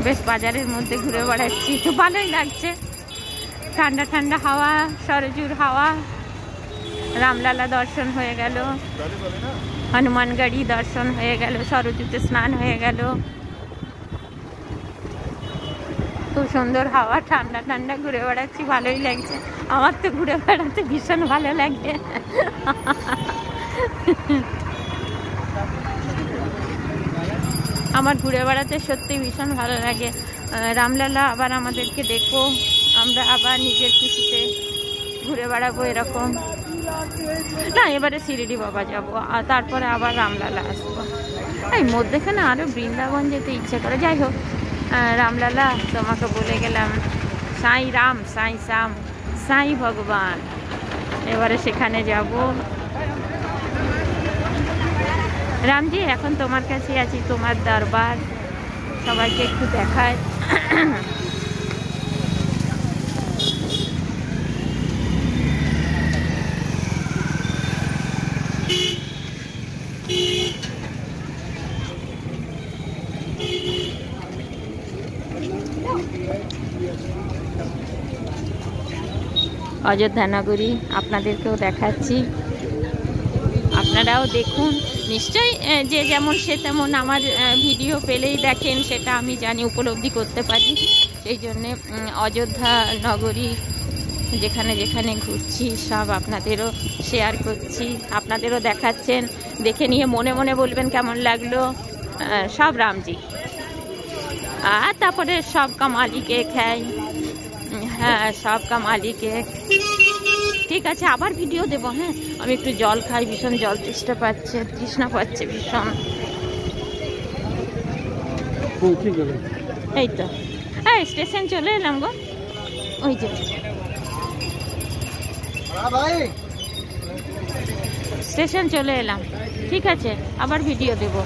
বেশ বাজারের মধ্যে ঘুরে বেড়াচ্ছি, তো ভালোই লাগছে। ঠান্ডা ঠান্ডা হাওয়া, সরজুর হাওয়া। রামলালা দর্শন হয়ে গেল, হনুমানগড়ি দর্শন হয়ে গেল, সরজুতে স্নান হয়ে গেল। খুব সুন্দর হাওয়া, ঠান্ডা ঠান্ডা ঘুরে বেড়াচ্ছি, ভালোই লাগছে। আমার তো ঘুরে বেড়াতে ভীষণ ভালো লাগে। আমার ঘুরে বেড়াতে সত্যি ভীষণ ভালো লাগে। রামলালা আবার আমাদেরকে দেখো, আমরা আবার নিজের খুশিতে ঘুরে বেড়াবো এরকম না। এবারে শিরডি বাবা যাবো, আর তারপরে আবার রামলালা আসবো। এই মধ্যেখানে আরও বৃন্দাবন যেতে ইচ্ছে করে। যাই হোক, রামলালা তোমাকে বলে গেলাম, সাই রাম, সাই শ্যাম, সাই ভগবান, এবারে সেখানে যাব। রামজি, এখন তোমার কাছে আছি, তোমার দরবার, সবাইকে একটু দেখায়। অযোধ্যা নগরী আপনাদেরকেও দেখাচ্ছি, আপনারাও দেখুন। নিশ্চয়ই যে যেমন সে তেমন আমার ভিডিও পেলেই দেখেন, সেটা আমি জানি, উপলব্ধি করতে পারি। সেই জন্যে অযোধ্যা নগরী যেখানে যেখানে ঘুরছি সব আপনাদেরও শেয়ার করছি, আপনাদেরও দেখাচ্ছেন। দেখে নিয়ে মনে মনে বলবেন কেমন লাগলো। সব রামজি। আর তারপরে সব কামালিকে খাই। হ্যাঁ, সব কামালিকে। ঠিক আছে, আবার ভিডিও দেবো। হ্যাঁ, আমি একটু জল খাই, ভীষণ জল তৃষ্ণা পাচ্ছে ভীষণ। এই তো, হ্যাঁ, স্টেশন চলে এলাম গো। ওই যে স্টেশন চলে এলাম। ঠিক আছে, আবার ভিডিও দেবো।